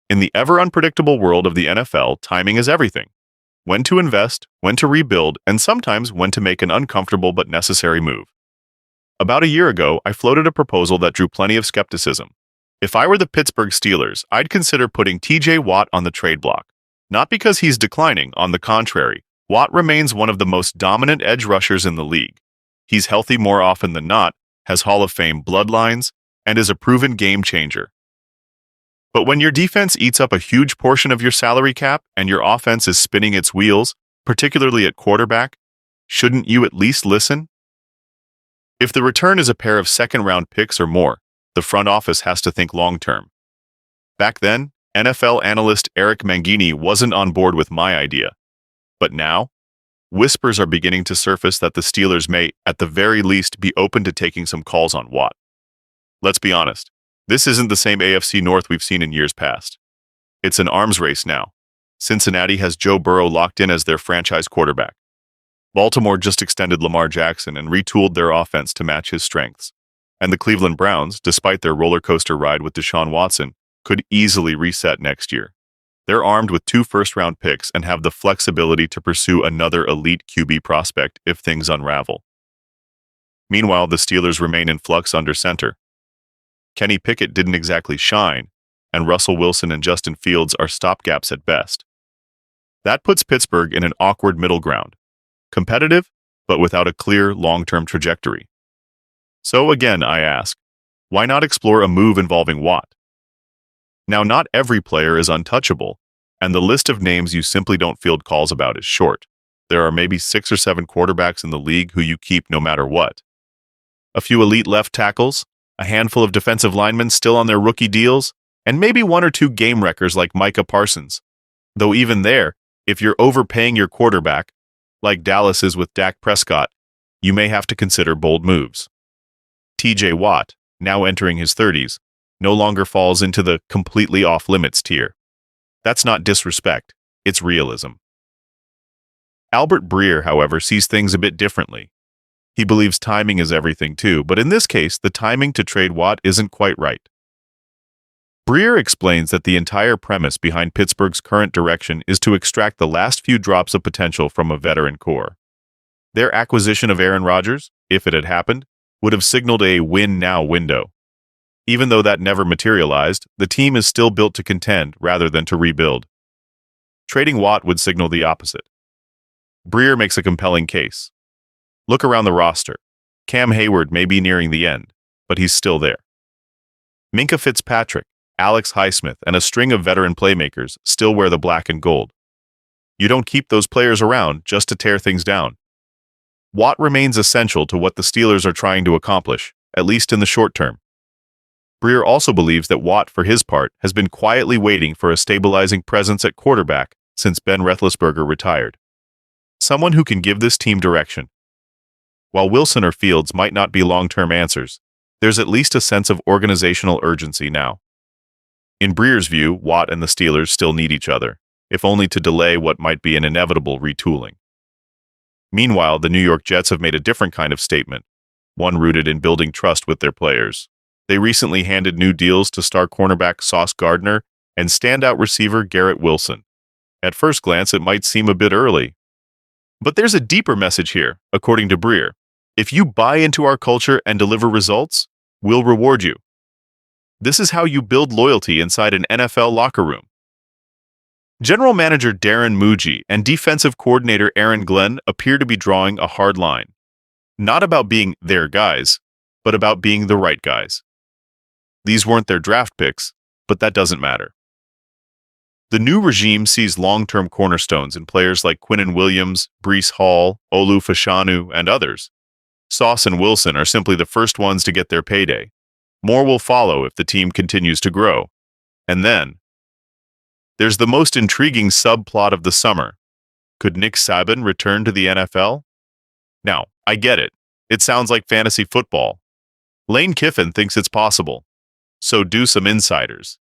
In the ever-unpredictable world of the NFL, timing is everything. When to invest, when to rebuild, and sometimes when to make an uncomfortable but necessary move. About a year ago, I floated a proposal that drew plenty of skepticism. If I were the Pittsburgh Steelers, I'd consider putting TJ Watt on the trade block. Not because he's declining, on the contrary. Watt remains one of the most dominant edge rushers in the league. He's healthy more often than not, has Hall of Fame bloodlines, and is a proven game changer. But when your defense eats up a huge portion of your salary cap and your offense is spinning its wheels, particularly at quarterback, shouldn't you at least listen? If the return is a pair of second-round picks or more, the front office has to think long-term. Back then, NFL analyst Eric Mangini wasn't on board with my idea. But now, whispers are beginning to surface that the Steelers may, at the very least, be open to taking some calls on Watt. Let's be honest, this isn't the same AFC North we've seen in years past. It's an arms race now. Cincinnati has Joe Burrow locked in as their franchise quarterback. Baltimore just extended Lamar Jackson and retooled their offense to match his strengths. And the Cleveland Browns, despite their roller coaster ride with Deshaun Watson, could easily reset next year. They're armed with 2 first-round picks and have the flexibility to pursue another elite QB prospect if things unravel. Meanwhile, the Steelers remain in flux under center. Kenny Pickett didn't exactly shine, and Russell Wilson and Justin Fields are stopgaps at best. That puts Pittsburgh in an awkward middle ground. Competitive, but without a clear long-term trajectory. So again, I ask, why not explore a move involving Watt? Now, not every player is untouchable, and the list of names you simply don't field calls about is short. There are maybe 6 or 7 quarterbacks in the league who you keep no matter what. A few elite left tackles, a handful of defensive linemen still on their rookie deals, and maybe 1 or 2 game wreckers like Micah Parsons. Though even there, if you're overpaying your quarterback, like Dallas is with Dak Prescott, you may have to consider bold moves. TJ Watt, now entering his 30s, no longer falls into the completely off-limits tier. That's not disrespect, it's realism. Albert Breer, however, sees things a bit differently. He believes timing is everything too, but in this case, the timing to trade Watt isn't quite right. Breer explains that the entire premise behind Pittsburgh's current direction is to extract the last few drops of potential from a veteran core. Their acquisition of Aaron Rodgers, if it had happened, would have signaled a win-now window. Even though that never materialized, the team is still built to contend rather than to rebuild. Trading Watt would signal the opposite. Breer makes a compelling case. Look around the roster. Cam Hayward may be nearing the end, but he's still there. Minkah Fitzpatrick, Alex Highsmith, and a string of veteran playmakers still wear the black and gold. You don't keep those players around just to tear things down. Watt remains essential to what the Steelers are trying to accomplish, at least in the short term. Breer also believes that Watt, for his part, has been quietly waiting for a stabilizing presence at quarterback since Ben Roethlisberger retired. Someone who can give this team direction. While Wilson or Fields might not be long-term answers, there's at least a sense of organizational urgency now. In Breer's view, Watt and the Steelers still need each other, if only to delay what might be an inevitable retooling. Meanwhile, the New York Jets have made a different kind of statement, one rooted in building trust with their players. They recently handed new deals to star cornerback Sauce Gardner and standout receiver Garrett Wilson. At first glance, it might seem a bit early. But there's a deeper message here, according to Breer. If you buy into our culture and deliver results, we'll reward you. This is how you build loyalty inside an NFL locker room. General Manager Darren Muji and defensive coordinator Aaron Glenn appear to be drawing a hard line. Not about being their guys, but about being the right guys. These weren't their draft picks, but that doesn't matter. The new regime sees long-term cornerstones in players like Quinnen Williams, Breece Hall, Olu Fashanu, and others. Sauce and Wilson are simply the first ones to get their payday. More will follow if the team continues to grow. And then, there's the most intriguing subplot of the summer. Could Nick Saban return to the NFL? Now, I get it. It sounds like fantasy football. Lane Kiffin thinks it's possible. So do some insiders.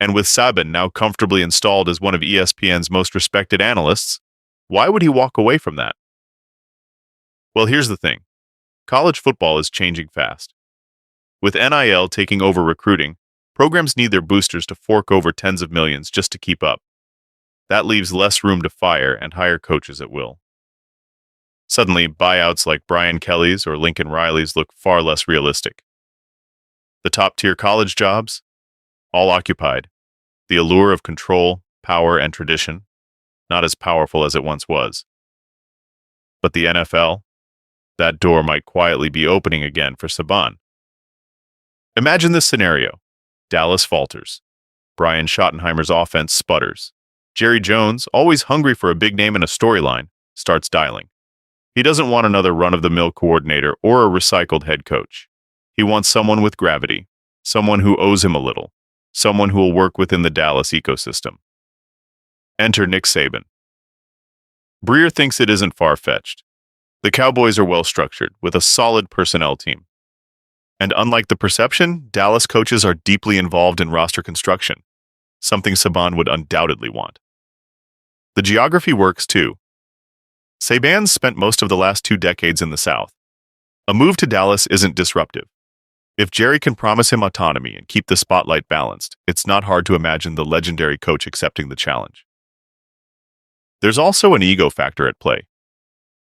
And with Saban now comfortably installed as one of ESPN's most respected analysts, why would he walk away from that? Well, here's the thing. College football is changing fast. With NIL taking over recruiting, Programs need their boosters to fork over tens of millions just to keep up. That leaves less room to fire and hire coaches at will. Suddenly, buyouts like Brian Kelly's or Lincoln Riley's look far less realistic. The top-tier college jobs? All occupied. The allure of control, power, and tradition? Not as powerful as it once was. But the NFL? That door might quietly be opening again for Saban. Imagine this scenario. Dallas falters. Brian Schottenheimer's offense sputters. Jerry Jones, always hungry for a big name and a storyline, starts dialing. He doesn't want another run-of-the-mill coordinator or a recycled head coach. He wants someone with gravity, someone who owes him a little, someone who will work within the Dallas ecosystem. Enter Nick Saban. Breer thinks it isn't far-fetched. The Cowboys are well-structured, with a solid personnel team. And unlike the perception, Dallas coaches are deeply involved in roster construction, something Saban would undoubtedly want. The geography works too. Saban's spent most of the last 2 decades in the South. A move to Dallas isn't disruptive. If Jerry can promise him autonomy and keep the spotlight balanced, it's not hard to imagine the legendary coach accepting the challenge. There's also an ego factor at play.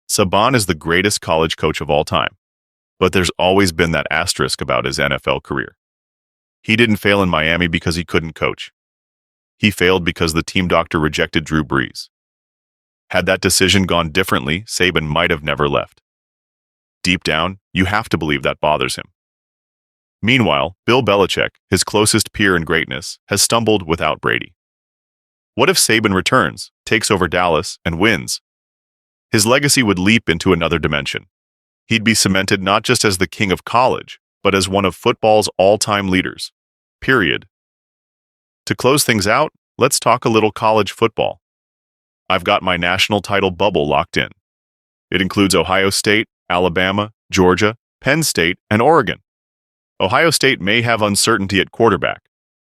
Saban is the greatest college coach of all time, but there's always been that asterisk about his NFL career. He didn't fail in Miami because he couldn't coach. He failed because the team doctor rejected Drew Brees. Had that decision gone differently, Saban might have never left. Deep down, you have to believe that bothers him. Meanwhile, Bill Belichick, his closest peer in greatness, has stumbled without Brady. What if Saban returns, takes over Dallas, and wins? His legacy would leap into another dimension. He'd be cemented not just as the king of college, but as one of football's all-time leaders. Period. To close things out, let's talk a little college football. I've got my national title bubble locked in. It includes Ohio State, Alabama, Georgia, Penn State, and Oregon. Ohio State may have uncertainty at quarterback,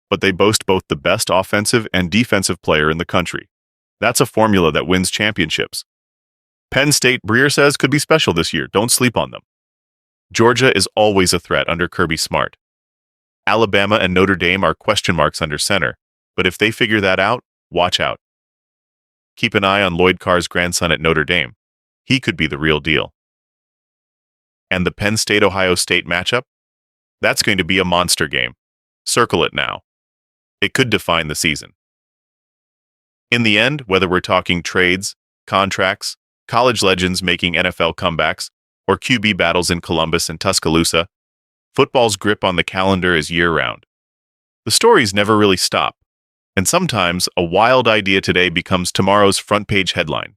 but they boast both the best offensive and defensive player in the country. That's a formula that wins championships. Penn State, Breer says, could be special this year. Don't sleep on them. Georgia is always a threat under Kirby Smart. Alabama and Notre Dame are question marks under center, but if they figure that out, watch out. Keep an eye on Lloyd Carr's grandson at Notre Dame. He could be the real deal. And the Penn State-Ohio State matchup? That's going to be a monster game. Circle it now. It could define the season. In the end, whether we're talking trades, contracts, college legends making NFL comebacks, or QB battles in Columbus and Tuscaloosa, football's grip on the calendar is year-round. The stories never really stop, and sometimes a wild idea today becomes tomorrow's front-page headline.